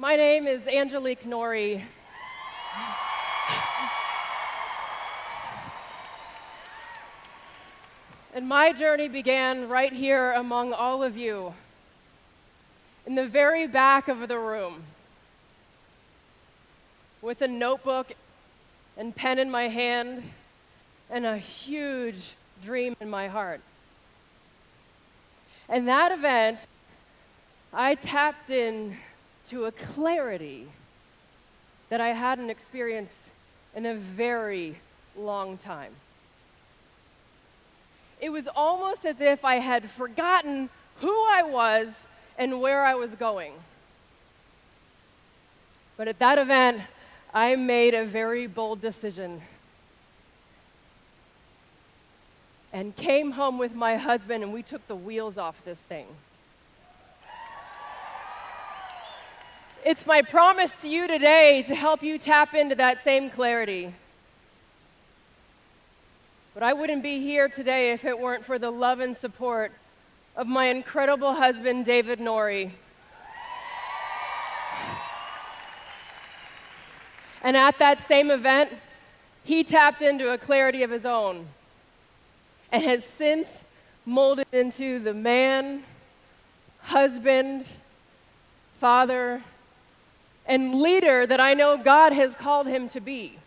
My name is Angelike Norrie. And my journey began right here among all of you, in the very back of the room, with a notebook and pen in my hand and a huge dream in my heart. And that event, I tapped in to a clarity that I hadn't experienced in a very long time. It was almost as if I had forgotten who I was and where I was going. But at that event, I made a very bold decision and came home with my husband, and we took the wheels off this thing. It's my promise to you today to help you tap into that same clarity. But I wouldn't be here today if it weren't for the love and support of my incredible husband, David Norrie. And at that same event, he tapped into a clarity of his own and has since molded into the man, husband, father, and leader that I know God has called him to be.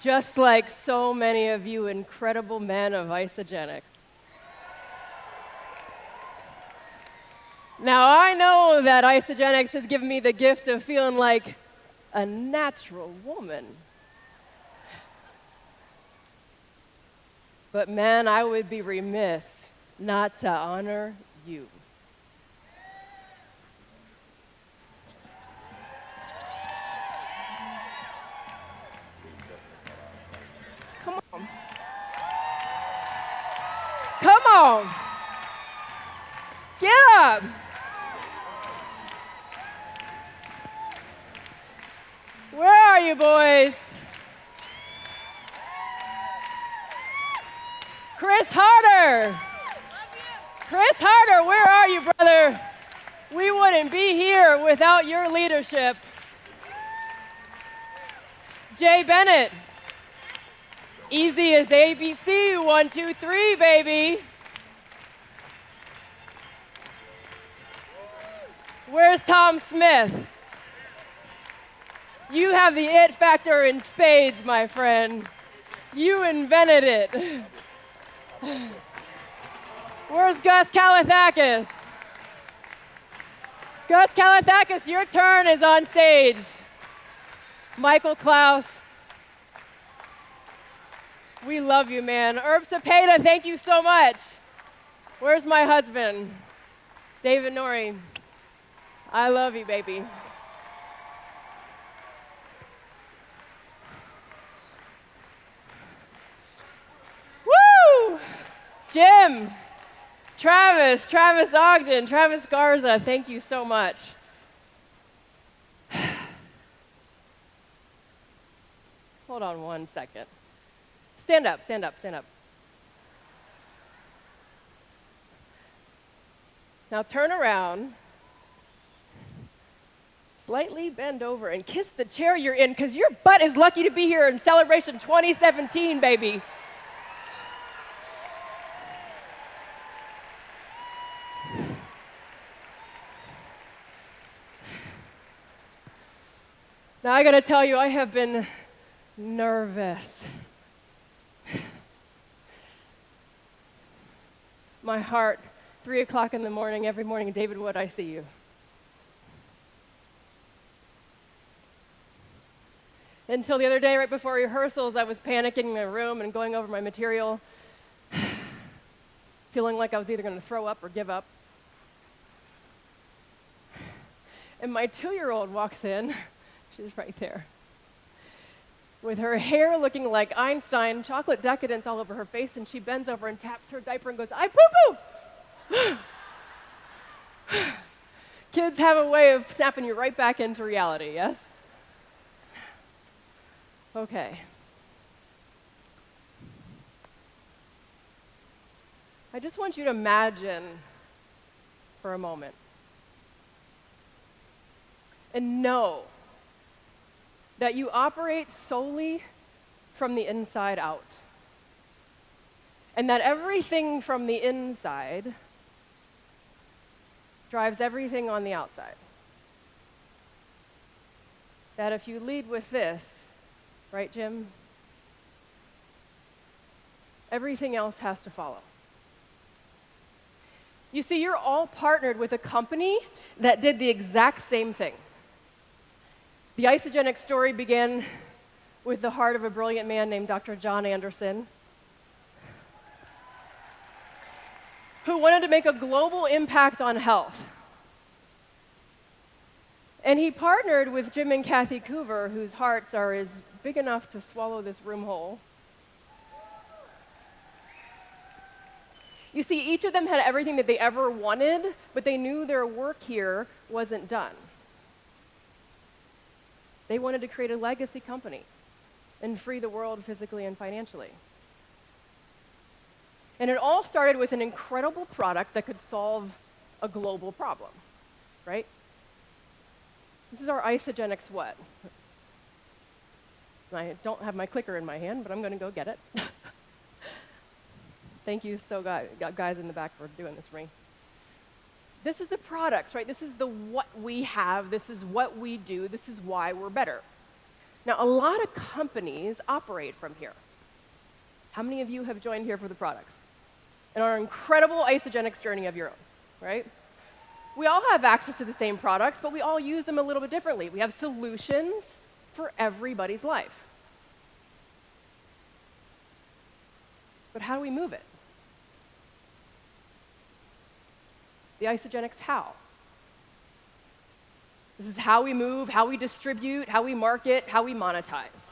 Just like so many of you incredible men of Isagenix. Now, I know that Isagenix has given me the gift of feeling like a natural woman. But man, I would be remiss not to honor you. Come on. Come on. Get up. Where are you, boys? Chris Harder. Chris Harder, where are you, brother? We wouldn't be here without your leadership. Jay Bennett. Easy as ABC, 1, 2, 3, baby. Where's Tom Smith? You have the it factor in spades, my friend. You invented it. Where's Gus Kalathakis? Gus Kalathakis, your turn is on stage. Michael Klaus. We love you, man. Herb Cepeda, thank you so much. Where's my husband? David Norrie. I love you, baby. Woo! Jim, Travis Ogden, Travis Garza, thank you so much. Hold on 1 second. Stand up, stand up, stand up. Now turn around, slightly bend over and kiss the chair you're in, because your butt is lucky to be here in Celebration 2017, baby. Now I gotta tell you, I have been nervous. My heart, 3 o'clock in the morning, every morning, David Wood, I see you. Until the other day, right before rehearsals, I was panicking in my room and going over my material, feeling like I was either going to throw up or give up. And my 2-year-old walks in, she's right there, with her hair looking like Einstein, chocolate decadence all over her face, and she bends over and taps her diaper and goes, "I poo-poo!" Kids have a way of snapping you right back into reality, yes? Okay. I just want you to imagine for a moment and know that you operate solely from the inside out, and that everything from the inside drives everything on the outside. That if you lead with this, right, Jim? Everything else has to follow. You see, you're all partnered with a company that did the exact same thing. The Isagenix Story began with the heart of a brilliant man named Dr. John Anderson, who wanted to make a global impact on health. And he partnered with Jim and Kathy Coover, whose hearts are as big enough to swallow this room whole. You see, each of them had everything that they ever wanted, but they knew their work here wasn't done. They wanted to create a legacy company and free the world physically and financially. And it all started with an incredible product that could solve a global problem, right? This is our Isagenix what? I don't have my clicker in my hand, but I'm going to go get it. Thank you guys in the back for doing this for me. This is the products, right? This is the what we have. This is what we do. This is why we're better. Now, a lot of companies operate from here. How many of you have joined here for the products? And our incredible Isagenix journey of your own, right? We all have access to the same products, but we all use them a little bit differently. We have solutions for everybody's life. But how do we move it? The Isagenix how. This is how we move, how we distribute, how we market, how we monetize.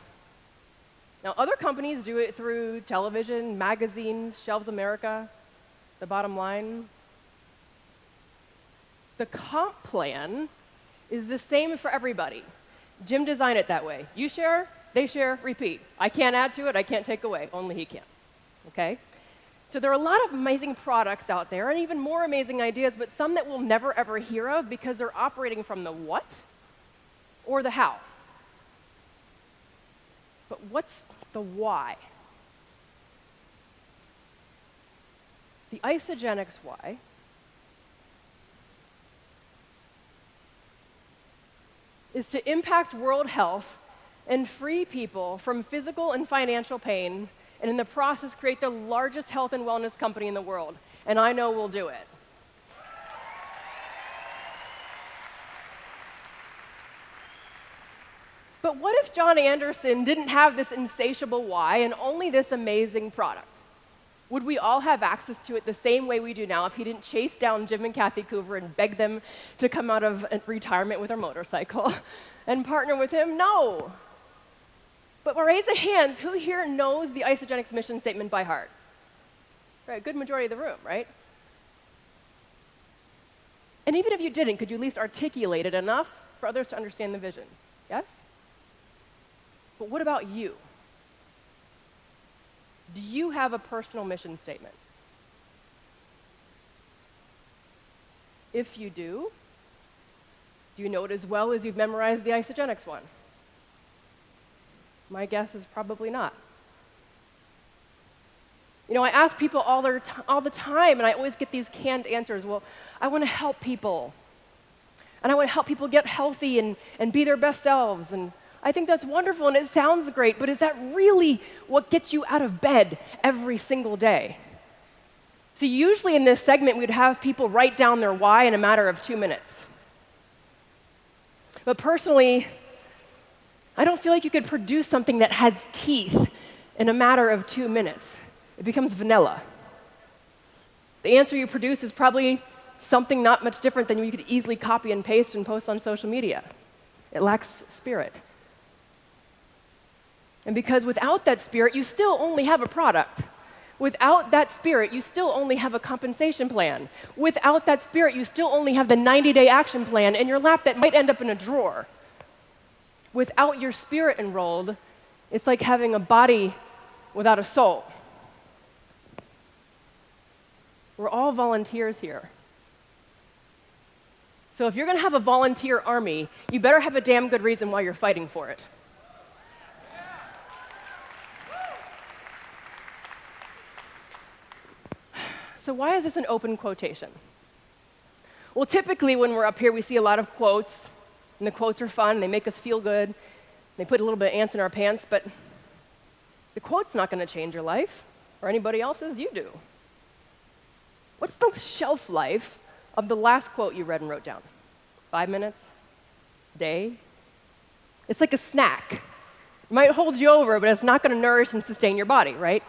Now, other companies do it through television, magazines, Shelves America, the bottom line. The comp plan is the same for everybody. Jim designed it that way. You share, they share, repeat. I can't add to it, I can't take away. Only he can. Okay? So there are a lot of amazing products out there and even more amazing ideas, but some that we'll never ever hear of because they're operating from the what or the how. But what's the why? The Isagenix why is to impact world health and free people from physical and financial pain, and in the process create the largest health and wellness company in the world. And I know we'll do it. But what if John Anderson didn't have this insatiable why and only this amazing product? Would we all have access to it the same way we do now if he didn't chase down Jim and Kathy Coover and beg them to come out of retirement with their motorcycle and partner with him? No. But raise the hands, who here knows the Isagenix mission statement by heart? Right, a good majority of the room, right? And even if you didn't, could you at least articulate it enough for others to understand the vision? Yes? But what about you? Do you have a personal mission statement? If you do you know it as well as you've memorized the Isagenix one? My guess is probably not. You know, I ask people all the time, and I always get these canned answers. Well, I want to help people. And I want to help people get healthy and be their best selves. And I think that's wonderful, and it sounds great, but is that really what gets you out of bed every single day? So usually in this segment, we'd have people write down their why in a matter of 2 minutes. But personally, I don't feel like you could produce something that has teeth in a matter of 2 minutes. It becomes vanilla. The answer you produce is probably something not much different than you could easily copy and paste and post on social media. It lacks spirit. And because without that spirit, you still only have a product. Without that spirit, you still only have a compensation plan. Without that spirit, you still only have the 90-day action plan in your lap that might end up in a drawer. Without your spirit enrolled, it's like having a body without a soul. We're all volunteers here. So if you're going to have a volunteer army, you better have a damn good reason why you're fighting for it. So why is this an open quotation? Well, typically when we're up here, we see a lot of quotes, and the quotes are fun, they make us feel good, they put a little bit of ants in our pants, but the quote's not going to change your life, or anybody else's, you do. What's the shelf life of the last quote you read and wrote down? 5 minutes? A day? It's like a snack. It might hold you over, but it's not going to nourish and sustain your body, right?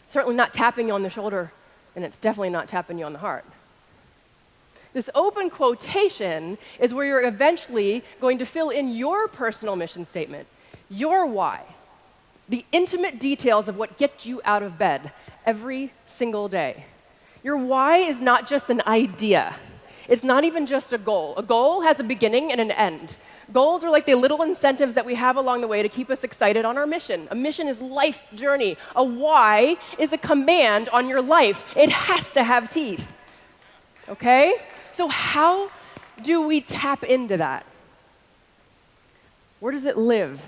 Certainly not tapping you on the shoulder, and it's definitely not tapping you on the heart. This open quotation is where you're eventually going to fill in your personal mission statement, your why, the intimate details of what gets you out of bed every single day. Your why is not just an idea. It's not even just a goal. A goal has a beginning and an end. Goals are like the little incentives that we have along the way to keep us excited on our mission. A mission is life journey. A why is a command on your life. It has to have teeth. Okay? So how do we tap into that? Where does it live?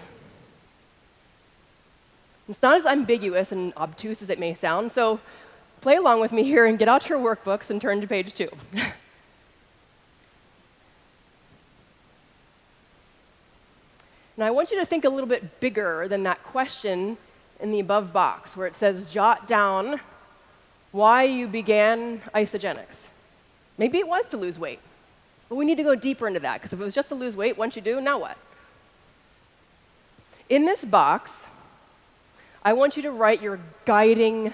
It's not as ambiguous and obtuse as it may sound, so play along with me here and get out your workbooks and turn to page 2. Now, I want you to think a little bit bigger than that question in the above box where it says, jot down why you began Isagenix. Maybe it was to lose weight, but we need to go deeper into that, because if it was just to lose weight, once you do, now what? In this box, I want you to write your guiding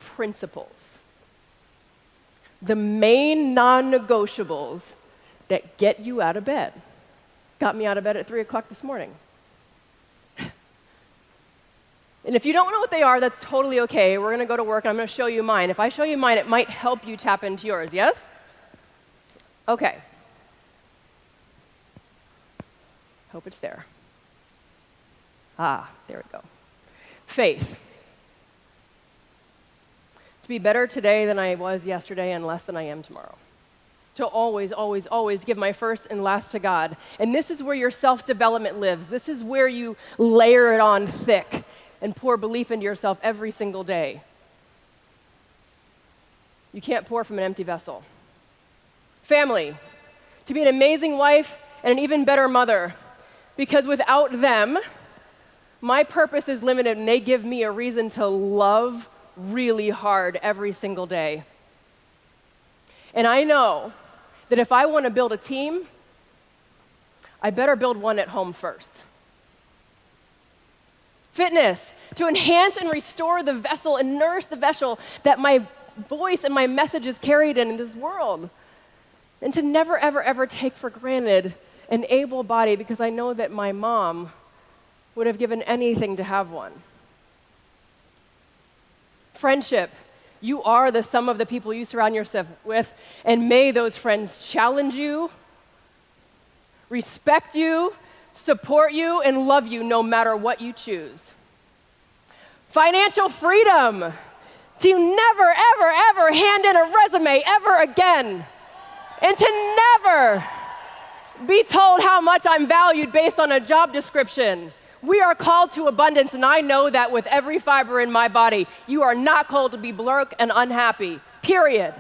principles, the main non-negotiables that get you out of bed. Got me out of bed at 3 o'clock this morning. And if you don't know what they are, that's totally okay. We're going to go to work, and I'm going to show you mine. If I show you mine, it might help you tap into yours, yes? Okay. Hope it's there. Ah, there we go. Faith. To be better today than I was yesterday and less than I am tomorrow. To always, always, always give my first and last to God. And this is where your self-development lives. This is where you layer it on thick and pour belief into yourself every single day. You can't pour from an empty vessel. Family. To be an amazing wife and an even better mother. Because without them, my purpose is limited, and they give me a reason to love really hard every single day. And I know that if I want to build a team, I better build one at home first. Fitness, to enhance and restore the vessel and nourish the vessel that my voice and my message is carried in this world. And to never, ever, ever take for granted an able body, because I know that my mom would have given anything to have one. Friendship. You are the sum of the people you surround yourself with, and may those friends challenge you, respect you, support you, and love you no matter what you choose. Financial freedom. To never, ever, ever hand in a resume ever again. And to never be told how much I'm valued based on a job description. We are called to abundance, and I know that with every fiber in my body. You are not called to be broke and unhappy, period.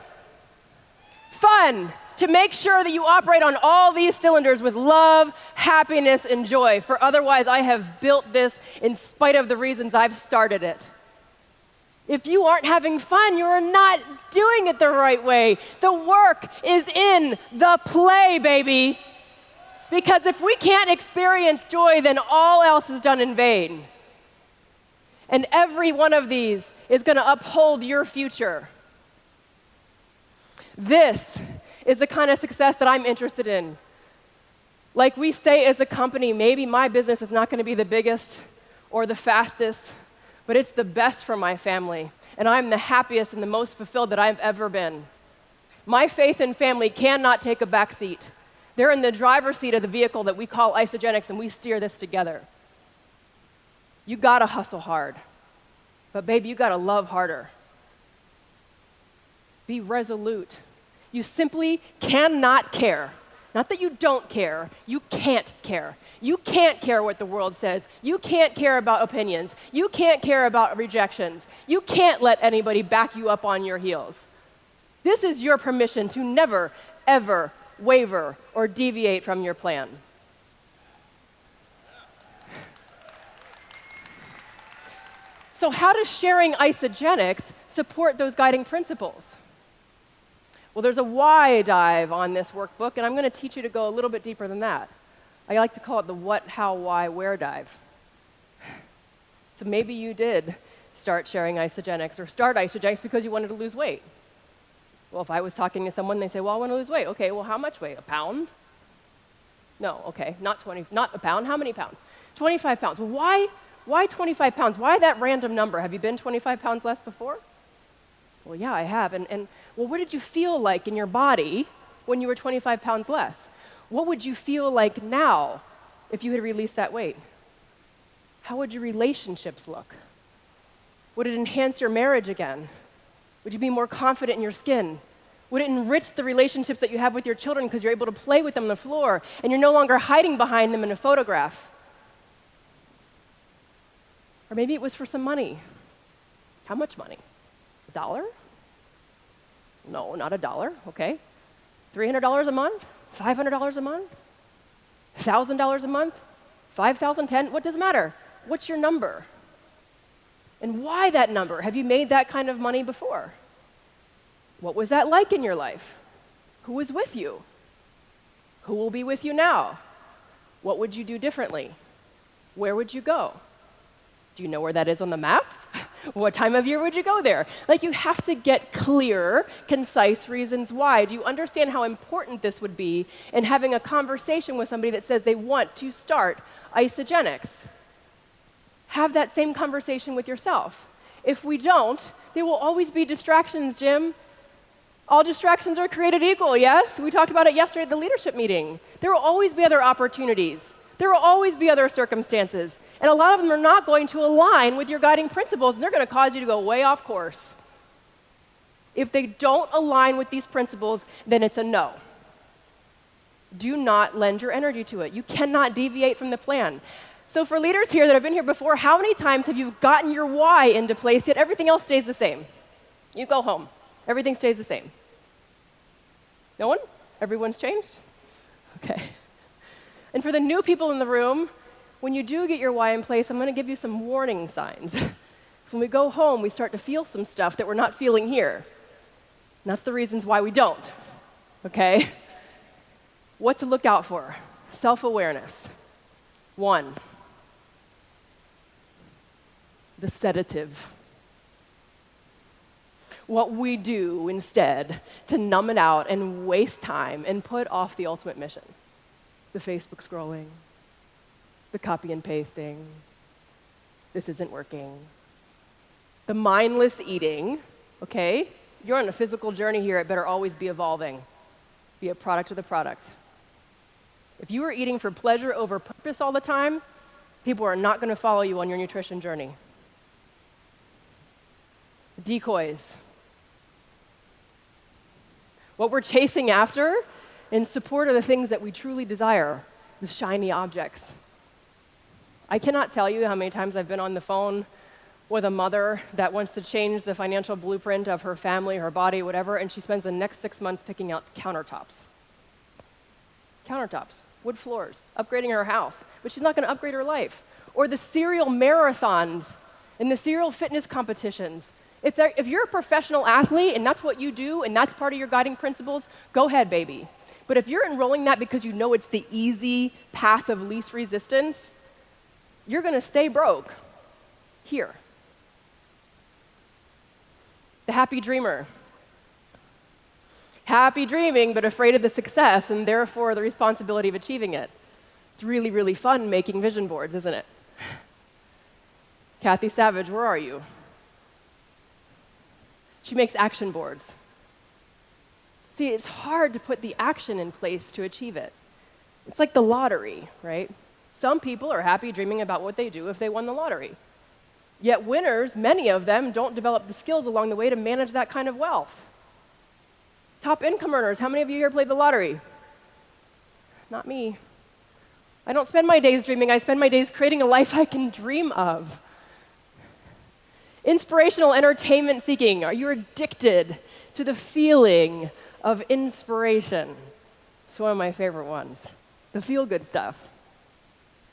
Fun, to make sure that you operate on all these cylinders with love, happiness, and joy, for otherwise I have built this in spite of the reasons I've started it. If you aren't having fun, you are not doing it the right way. The work is in the play, baby. Because if we can't experience joy, then all else is done in vain. And every one of these is going to uphold your future. This is the kind of success that I'm interested in. Like we say as a company, maybe my business is not going to be the biggest or the fastest, but it's the best for my family. And I'm the happiest and the most fulfilled that I've ever been. My faith and family cannot take a back seat. They're in the driver's seat of the vehicle that we call Isagenix, and we steer this together. You gotta hustle hard, but baby, you gotta love harder. Be resolute. You simply cannot care. Not that you don't care, you can't care. You can't care what the world says. You can't care about opinions. You can't care about rejections. You can't let anybody back you up on your heels. This is your permission to never, ever waver or deviate from your plan. So how does sharing Isagenix support those guiding principles? Well, there's a why dive on this workbook, and I'm going to teach you to go a little bit deeper than that. I like to call it the what, how, why, where dive. So maybe you did start sharing Isagenix or start Isagenix because you wanted to lose weight. Well, if I was talking to someone, they say, well, I want to lose weight. Okay, well, how much weight? A pound? No, okay, not a pound. How many pounds? 25 pounds. Well, why 25 pounds? Why that random number? Have you been 25 pounds less before? Well, yeah, I have. And well, what did you feel like in your body when you were 25 pounds less? What would you feel like now if you had released that weight? How would your relationships look? Would it enhance your marriage again? Would you be more confident in your skin? Would it enrich the relationships that you have with your children because you're able to play with them on the floor and you're no longer hiding behind them in a photograph? Or maybe it was for some money. How much money? $1? No, not $1, okay. $300 a month? $500 a month? $1,000 a month? 5,000, 10? What does it matter? What's your number? And why that number? Have you made that kind of money before? What was that like in your life? Who was with you? Who will be with you now? What would you do differently? Where would you go? Do you know where that is on the map? What time of year would you go there? Like, you have to get clear, concise reasons why. Do you understand how important this would be in having a conversation with somebody that says they want to start Isagenix? Have that same conversation with yourself. If we don't, there will always be distractions, Jim. All distractions are created equal, yes? We talked about it yesterday at the leadership meeting. There will always be other opportunities. There will always be other circumstances. And a lot of them are not going to align with your guiding principles, and they're going to cause you to go way off course. If they don't align with these principles, then it's a no. Do not lend your energy to it. You cannot deviate from the plan. So for leaders here that have been here before, how many times have you gotten your why into place, yet everything else stays the same? You go home. Everything stays the same. No one? Everyone's changed? Okay. And for the new people in the room, when you do get your why in place, I'm going to give you some warning signs. So when we go home, we start to feel some stuff that we're not feeling here. And that's the reasons why we don't, okay? What to look out for? Self-awareness. 1, the sedative. What we do instead to numb it out and waste time and put off the ultimate mission. The Facebook scrolling, the copy and pasting, this isn't working. The mindless eating, okay? You're on a physical journey here, it better always be evolving. Be a product of the product. If you are eating for pleasure over purpose all the time, people are not going to follow you on your nutrition journey. Decoys. What we're chasing after in support of the things that we truly desire, the shiny objects. I cannot tell you how many times I've been on the phone with a mother that wants to change the financial blueprint of her family, her body, whatever, and she spends the next 6 months picking out countertops. Countertops, wood floors, upgrading her house, but she's not going to upgrade her life. Or the serial marathons and the serial fitness competitions. If you're a professional athlete and that's what you do and that's part of your guiding principles, go ahead, baby. But if you're enrolling that because you know it's the easy path of least resistance, you're going to stay broke here. The happy dreamer. Happy dreaming, but afraid of the success and therefore the responsibility of achieving it. It's really, really fun making vision boards, isn't it? Kathy Savage, where are you? She makes action boards. See, it's hard to put the action in place to achieve it. It's like the lottery, right? Some people are happy dreaming about what they do if they won the lottery. Yet winners, many of them, don't develop the skills along the way to manage that kind of wealth. Top income earners, how many of you here played the lottery? Not me. I don't spend my days dreaming, I spend my days creating a life I can dream of. Inspirational entertainment seeking, are you addicted to the feeling of inspiration? It's one of my favorite ones. The feel-good stuff.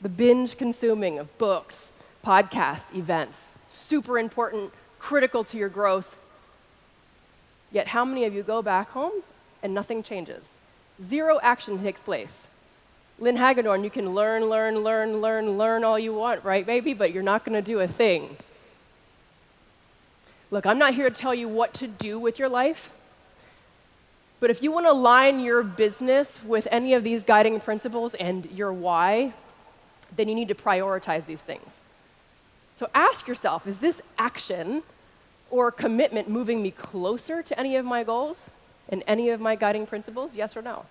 The binge consuming of books, podcasts, events. Super important, critical to your growth. Yet how many of you go back home and nothing changes? Zero action takes place. Lynn Hagedorn, you can learn all you want, right, baby? But you're not going to do a thing. Look, I'm not here to tell you what to do with your life. But if you want to align your business with any of these guiding principles and your why, then you need to prioritize these things. So ask yourself, is this action or commitment moving me closer to any of my goals and any of my guiding principles, yes or no?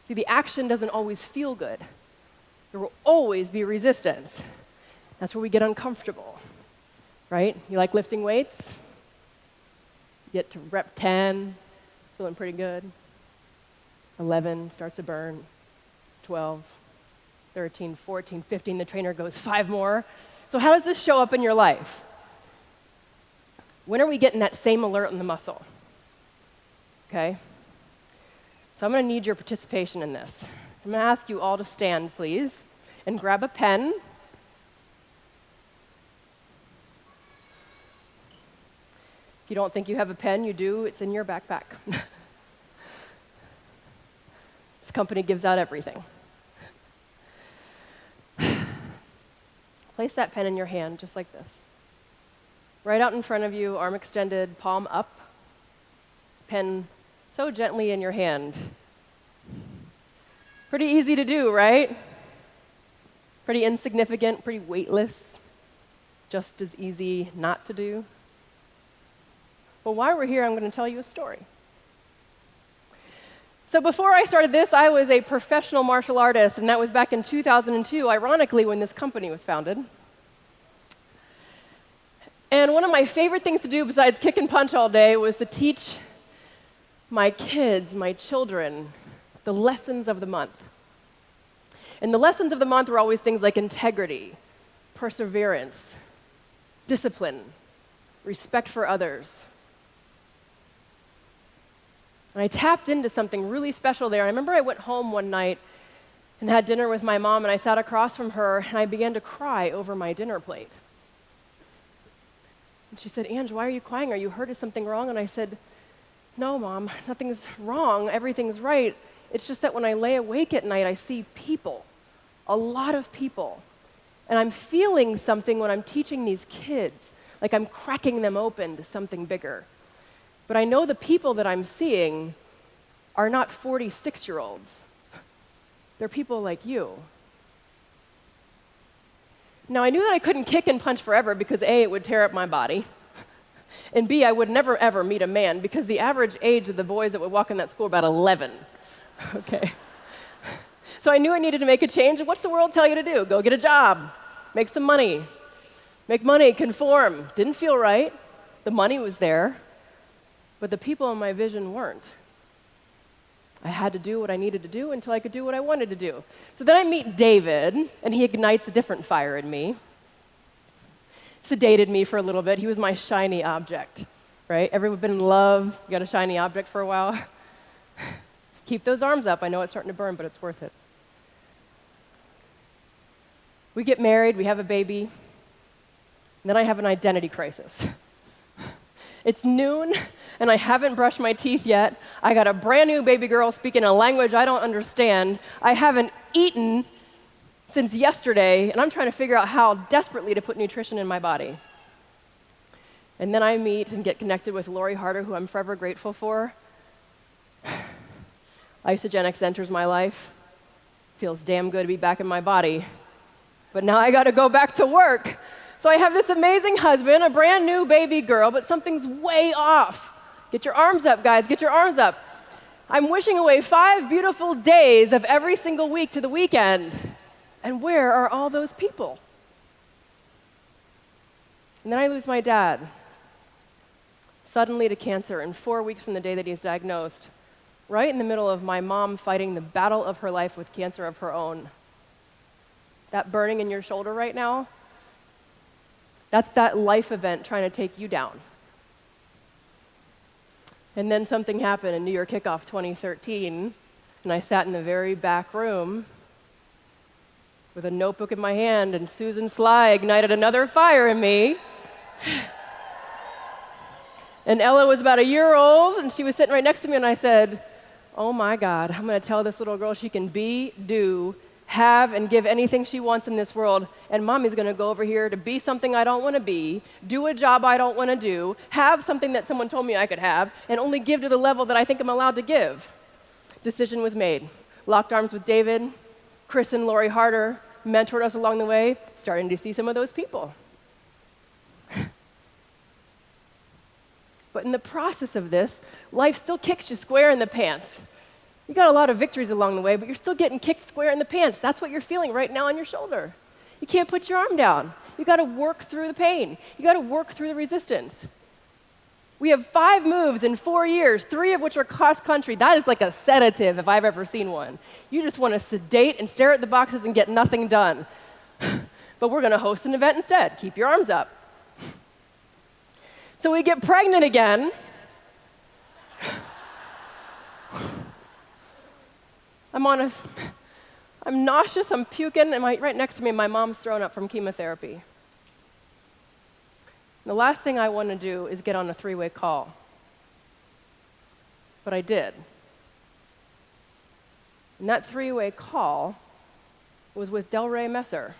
See, the action doesn't always feel good. There will always be resistance. That's where we get uncomfortable, right? You like lifting weights? You get to rep 10, feeling pretty good. 11 starts to burn. 12, 13, 14, 15, the trainer goes 5 more. So how does this show up in your life? When are we getting that same alert in the muscle? Okay? So I'm going to need your participation in this. I'm going to ask you all to stand, please, and grab a pen. If you don't think you have a pen, you do. It's in your backpack. This company gives out everything. Place that pen in your hand, just like this. Right out in front of you, arm extended, palm up. Pen so gently in your hand. Pretty easy to do, right? Pretty insignificant, pretty weightless. Just as easy not to do. Well, while we're here, I'm going to tell you a story. So before I started this, I was a professional martial artist, and that was back in 2002, ironically, when this company was founded. And one of my favorite things to do besides kick and punch all day was to teach my kids, my children, the lessons of the month. And the lessons of the month were always things like integrity, perseverance, discipline, respect for others. And I tapped into something really special there. I remember I went home one night and had dinner with my mom, and I sat across from her, and I began to cry over my dinner plate. And she said, "Ange, why are you crying? Are you hurt? Is something wrong?" And I said, "No, Mom, nothing's wrong. Everything's right. It's just that when I lay awake at night, I see people, a lot of people. And I'm feeling something when I'm teaching these kids, like I'm cracking them open to something bigger. But I know the people that I'm seeing are not 46-year-olds. They're people like you." Now, I knew that I couldn't kick and punch forever because A, it would tear up my body, and B, I would never, ever meet a man because the average age of the boys that would walk in that school were about 11. Okay. So I knew I needed to make a change, and what's the world tell you to do? Go get a job, make some money. Make money, conform. Didn't feel right. The money was there, but the people in my vision weren't. I had to do what I needed to do until I could do what I wanted to do. So then I meet David, and he ignites a different fire in me. Sedated me for a little bit. He was my shiny object, right? Everyone been in love, you got a shiny object for a while. Keep those arms up. I know it's starting to burn, but it's worth it. We get married, we have a baby, and then I have an identity crisis. It's noon, and I haven't brushed my teeth yet. I got a brand new baby girl speaking a language I don't understand. I haven't eaten since yesterday, and I'm trying to figure out how desperately to put nutrition in my body. And then I meet and get connected with Lori Harder, who I'm forever grateful for. Isagenix enters my life. Feels damn good to be back in my body. But now I got to go back to work. So I have this amazing husband, a brand new baby girl, but something's way off. Get your arms up, guys, get your arms up. I'm wishing away 5 beautiful days of every single week to the weekend. And where are all those people? And then I lose my dad. suddenly to cancer in 4 weeks from the day that he's diagnosed, right in the middle of my mom fighting the battle of her life with cancer of her own. That burning in your shoulder right now, that's that life event trying to take you down. And then something happened in New Year Kickoff 2013, and I sat in the very back room with a notebook in my hand, and Susan Sly ignited another fire in me. And Ella was about a year old, and she was sitting right next to me, and I said, oh my God, I'm going to tell this little girl she can be, do, have, and give anything she wants in this world, and Mommy's going to go over here to be something I don't want to be, do a job I don't want to do, have something that someone told me I could have, and only give to the level that I think I'm allowed to give. Decision was made. Locked arms with David. Chris and Lori Harder mentored us along the way, starting to see some of those people. But in the process of this, life still kicks you square in the pants. You got a lot of victories along the way, but you're still getting kicked square in the pants. That's what you're feeling right now on your shoulder. You can't put your arm down. You got to work through the pain. You got to work through the resistance. We have 5 moves in 4 years, 3 of which are cross-country. That is like a sedative if I've ever seen one. You just want to sedate and stare at the boxes and get nothing done. But we're going to host an event instead. Keep your arms up. So we get pregnant again. I'm nauseous, I'm puking, and right next to me, my mom's thrown up from chemotherapy. And the last thing I want to do is get on a 3-way call. But I did. And that 3-way call was with Delray Messer.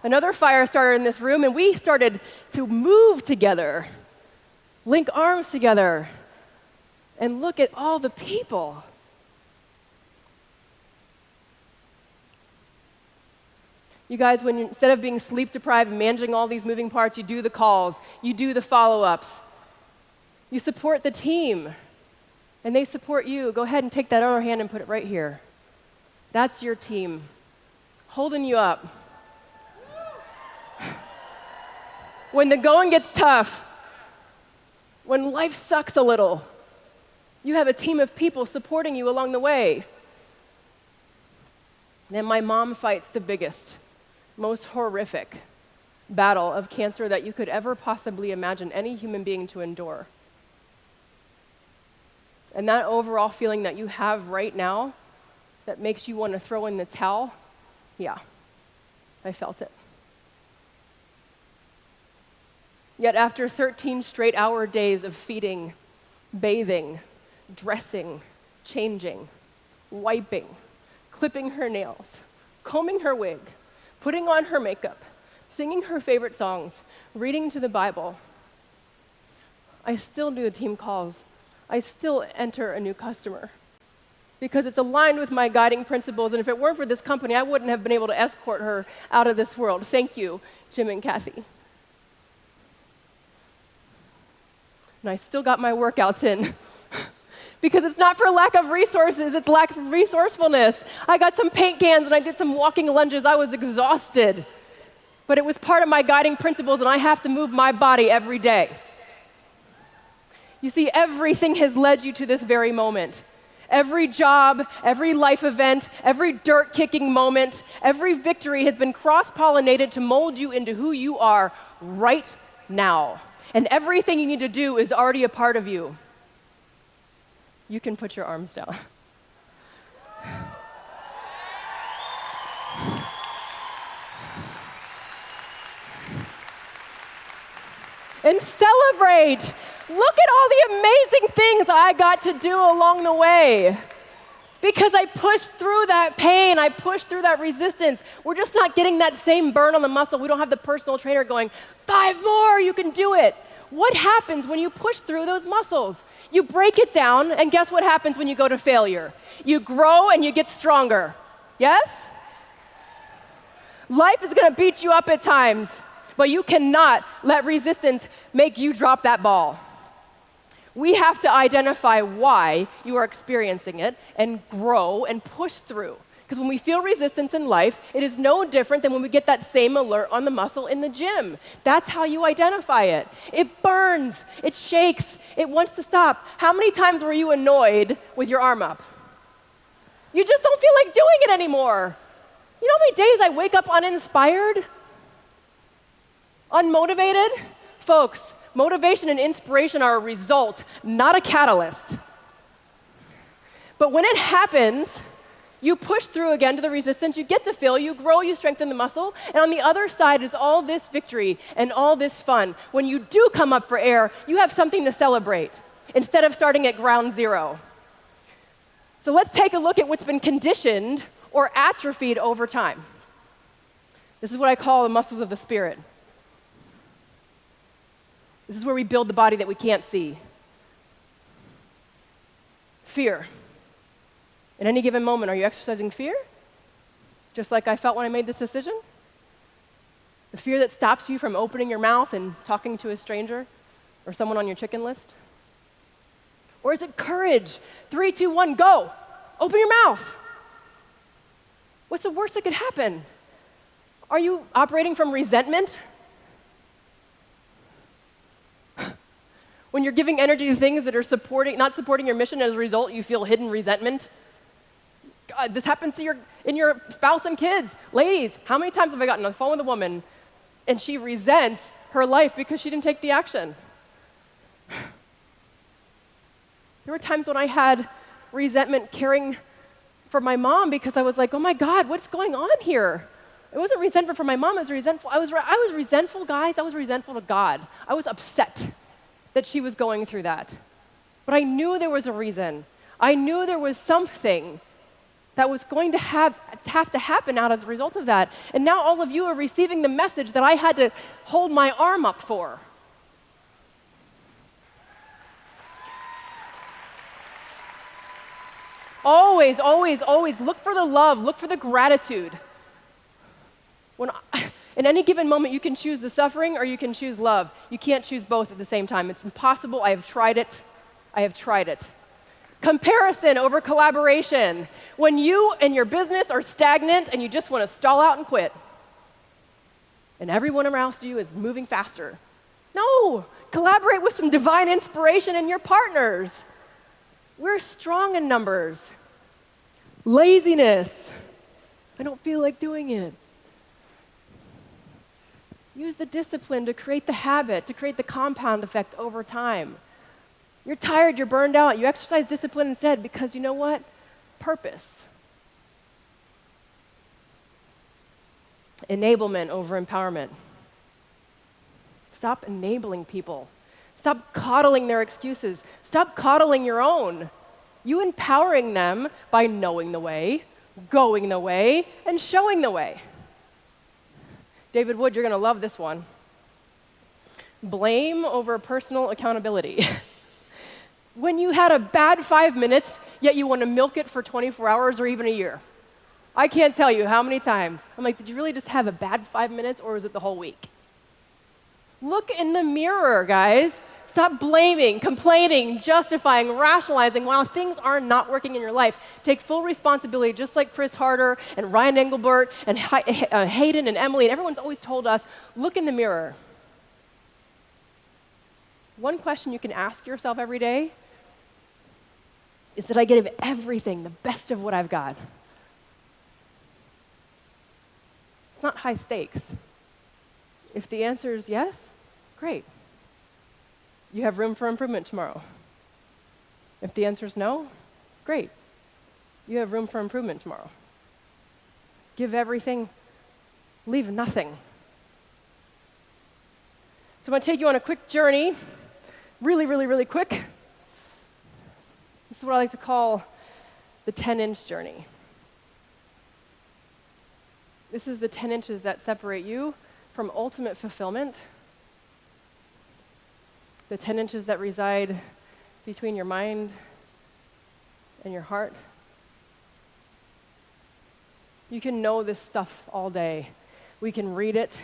Another fire started in this room, and we started to move together, link arms together, and look at all the people. You guys, when instead of being sleep deprived and managing all these moving parts, you do the calls, you do the follow-ups, you support the team, and they support you. Go ahead and take that other hand and put it right here. That's your team, holding you up. When the going gets tough, when life sucks a little, you have a team of people supporting you along the way. Then my mom fights the biggest, most horrific battle of cancer that you could ever possibly imagine any human being to endure. And that overall feeling that you have right now that makes you want to throw in the towel, yeah, I felt it. Yet after 13 straight hour days of feeding, bathing, dressing, changing, wiping, clipping her nails, combing her wig, putting on her makeup, singing her favorite songs, reading to the Bible, I still do the team calls. I still enter a new customer because it's aligned with my guiding principles, and if it weren't for this company, I wouldn't have been able to escort her out of this world. Thank you, Jim and Cassie. And I still got my workouts in because it's not for lack of resources, it's lack of resourcefulness. I got some paint cans and I did some walking lunges. I was exhausted, but it was part of my guiding principles, and I have to move my body every day. You see, everything has led you to this very moment. Every job, every life event, every dirt-kicking moment, every victory has been cross-pollinated to mold you into who you are right now. And everything you need to do is already a part of you. You can put your arms down. And celebrate. Look at all the amazing things I got to do along the way. Because I pushed through that pain, I pushed through that resistance. We're just not getting that same burn on the muscle. We don't have the personal trainer going, 5 more, you can do it. What happens when you push through those muscles? You break it down, and guess what happens when you go to failure? You grow and you get stronger. Yes? Life is gonna beat you up at times, but you cannot let resistance make you drop that ball. We have to identify why you are experiencing it and grow and push through. Because when we feel resistance in life, it is no different than when we get that same alert on the muscle in the gym. That's how you identify it. It burns, it shakes, it wants to stop. How many times were you annoyed with your arm up? You just don't feel like doing it anymore. You know how many days I wake up uninspired? Unmotivated? Folks, motivation and inspiration are a result, not a catalyst. But when it happens, you push through again to the resistance, you get to feel, you grow, you strengthen the muscle, and on the other side is all this victory and all this fun. When you do come up for air, you have something to celebrate instead of starting at ground zero. So let's take a look at what's been conditioned or atrophied over time. This is what I call the muscles of the spirit. This is where we build the body that we can't see. Fear. In any given moment, are you exercising fear? Just like I felt when I made this decision? The fear that stops you from opening your mouth and talking to a stranger or someone on your chicken list? Or is it courage? 3, 2, 1, go. Open your mouth. What's the worst that could happen? Are you operating from resentment? When you're giving energy to things that are not supporting your mission, as a result, you feel hidden resentment? God, this happens to your spouse and kids. Ladies, how many times have I gotten on the phone with a woman and she resents her life because she didn't take the action? There were times when I had resentment caring for my mom because I was like, oh my God, what's going on here? It wasn't resentment for my mom, it was resentful. I was resentful, guys. I was resentful to God. I was upset that she was going through that. But I knew there was a reason. I knew there was something that was going to have to happen out as a result of that. And now all of you are receiving the message that I had to hold my arm up for. Always, always, always look for the love, look for the gratitude. In any given moment, you can choose the suffering or you can choose love. You can't choose both at the same time. It's impossible. I have tried it. I have tried it. Comparison over collaboration. When you and your business are stagnant and you just want to stall out and quit, and everyone around you is moving faster. No, collaborate with some divine inspiration in your partners. We're strong in numbers. Laziness. I don't feel like doing it. Use the discipline to create the habit, to create the compound effect over time. You're tired, you're burned out, you exercise discipline instead because you know what? Purpose. Enablement over empowerment. Stop enabling people. Stop coddling their excuses. Stop coddling your own. You empowering them by knowing the way, going the way, and showing the way. David Wood, you're going to love this one. Blame over personal accountability. When you had a bad 5 minutes, yet you want to milk it for 24 hours or even a year. I can't tell you how many times. I'm like, did you really just have a bad 5 minutes or was it the whole week? Look in the mirror, guys. Stop blaming, complaining, justifying, rationalizing while things are not working in your life. Take full responsibility, just like Chris Harder and Ryan Engelbert and Hayden and Emily, and everyone's always told us, look in the mirror. One question you can ask yourself every day is, did I give everything, the best of what I've got? It's not high stakes. If the answer is yes, great. You have room for improvement tomorrow. If the answer is no, great. You have room for improvement tomorrow. Give everything, leave nothing. So I'm going to take you on a quick journey, really, really, really quick. This is what I like to call the 10-inch journey. This is the 10 inches that separate you from ultimate fulfillment. The 10 inches that reside between your mind and your heart. You can know this stuff all day. We can read it.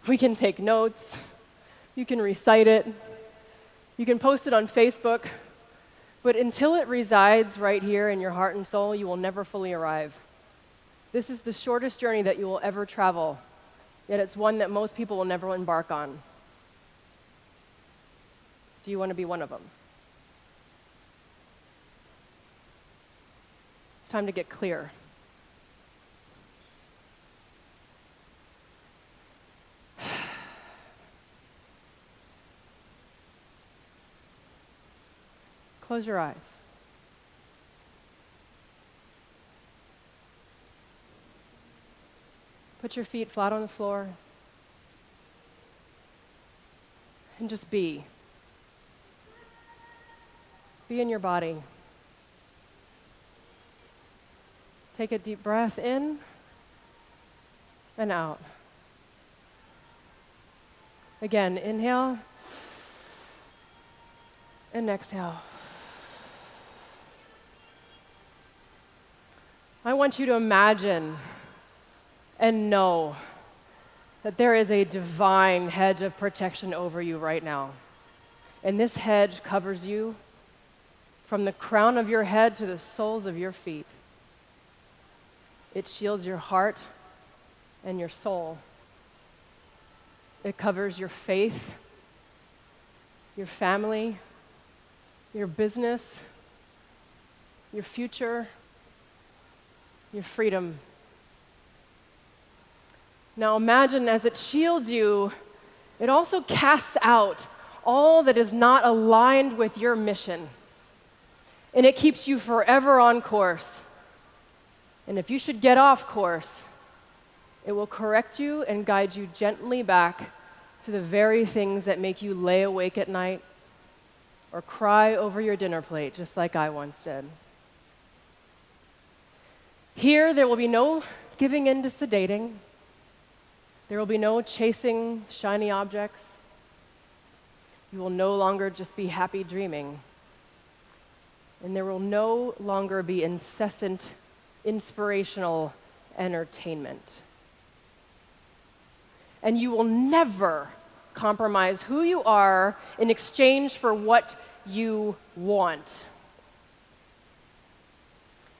We can take notes. You can recite it. You can post it on Facebook. But until it resides right here in your heart and soul, you will never fully arrive. This is the shortest journey that you will ever travel, yet it's one that most people will never embark on. Do you want to be one of them? It's time to get clear. Close your eyes. Put your feet flat on the floor and just be. Be in your body. Take a deep breath in and out. Again, inhale and exhale. I want you to imagine and know that there is a divine hedge of protection over you right now. And this hedge covers you from the crown of your head to the soles of your feet. It shields your heart and your soul. It covers your faith, your family, your business, your future, your freedom. Now imagine as it shields you, it also casts out all that is not aligned with your mission. And it keeps you forever on course. And if you should get off course, it will correct you and guide you gently back to the very things that make you lay awake at night or cry over your dinner plate, just like I once did. Here, there will be no giving in to sedating. There will be no chasing shiny objects. You will no longer just be happy dreaming. And there will no longer be incessant, inspirational entertainment. And you will never compromise who you are in exchange for what you want.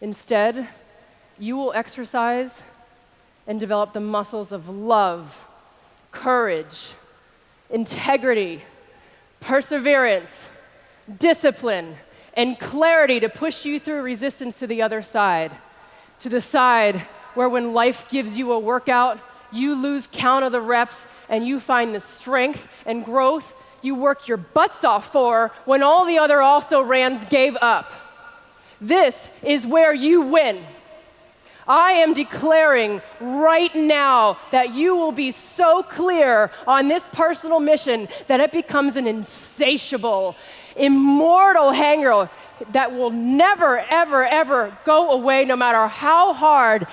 Instead, you will exercise and develop the muscles of love, courage, integrity, perseverance, discipline, and clarity to push you through resistance to the other side, to the side where when life gives you a workout, you lose count of the reps and you find the strength and growth you worked your butts off for when all the other also-rans gave up. This is where you win. I am declaring right now that you will be so clear on this personal mission that it becomes an insatiable, immortal hanger that will never, ever, ever go away, no matter how hard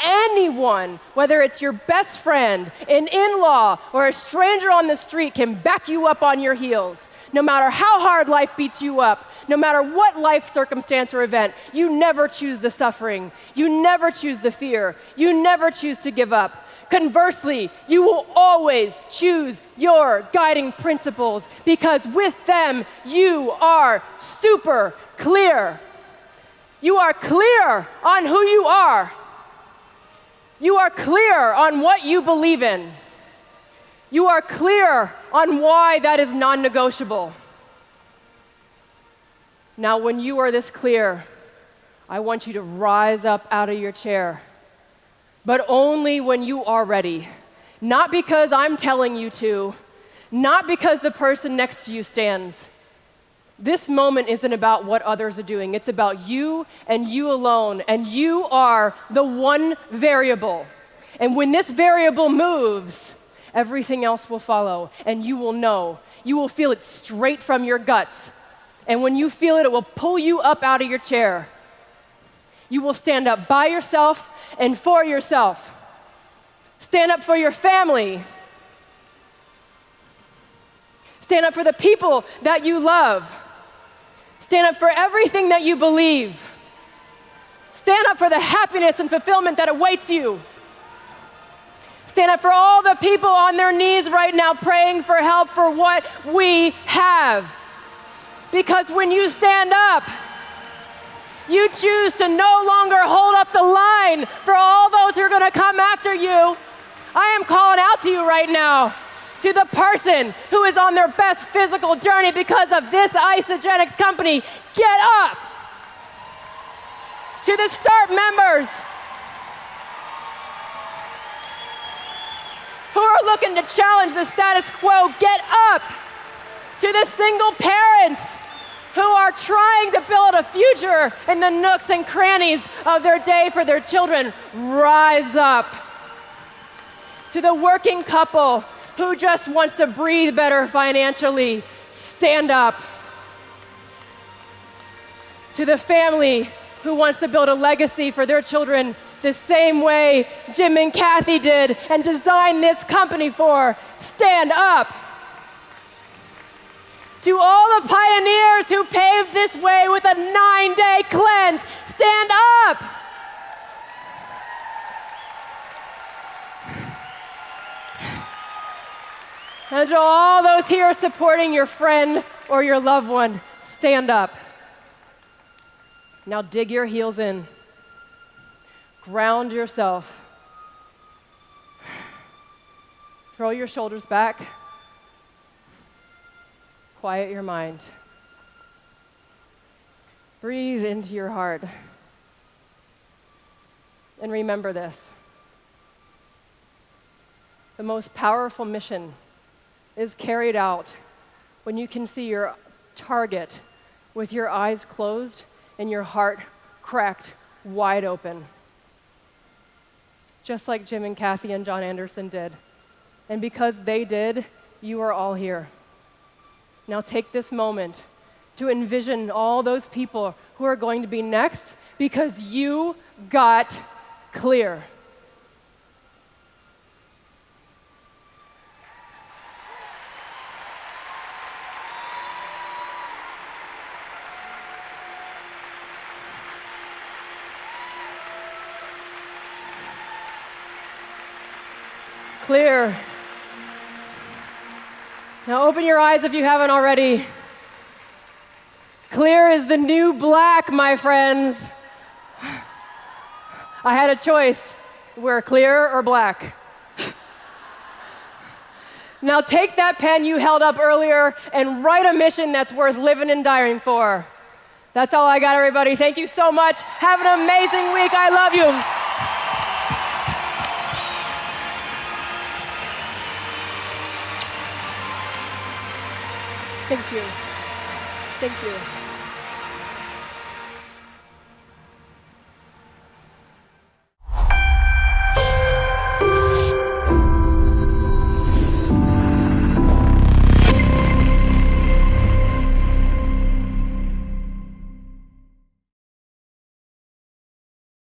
anyone, whether it's your best friend, an in-law, or a stranger on the street, can back you up on your heels. No matter how hard life beats you up, no matter what life circumstance or event, you never choose the suffering. You never choose the fear. You never choose to give up. Conversely, you will always choose your guiding principles because with them, you are super clear. You are clear on who you are. You are clear on what you believe in. You are clear on why that is non-negotiable. Now, when you are this clear, I want you to rise up out of your chair, but only when you are ready. Not because I'm telling you to, not because the person next to you stands. This moment isn't about what others are doing. It's about you and you alone, and you are the one variable. And when this variable moves, everything else will follow, and you will know. You will feel it straight from your guts. And when you feel it, it will pull you up out of your chair. You will stand up by yourself and for yourself. Stand up for your family. Stand up for the people that you love. Stand up for everything that you believe. Stand up for the happiness and fulfillment that awaits you. Stand up for all the people on their knees right now praying for help for what we have. Because when you stand up, you choose to no longer hold up the line for all those who are going to come after you. I am calling out to you right now, to the person who is on their best physical journey because of this Isagenix company. Get up. To the START members who are looking to challenge the status quo, get up. To the single parents who are trying to build a future in the nooks and crannies of their day for their children, rise up. To the working couple who just wants to breathe better financially, stand up. To the family who wants to build a legacy for their children the same way Jim and Kathy did and designed this company for, stand up. To all the pioneers who paved this way with a 9-day cleanse, stand up. And to all those here supporting your friend or your loved one, stand up. Now dig your heels in. Ground yourself. Throw your shoulders back. Quiet your mind. Breathe into your heart. And remember this. The most powerful mission is carried out when you can see your target with your eyes closed and your heart cracked wide open. Just like Jim and Kathy and John Anderson did. And because they did, you are all here. Now take this moment to envision all those people who are going to be next because you got clear. Clear. Now open your eyes if you haven't already. Clear is the new black, my friends. I had a choice. We're clear or black. Now take that pen you held up earlier and write a mission that's worth living and dying for. That's all I got, everybody. Thank you so much. Have an amazing week. I love you. Thank you. Thank you.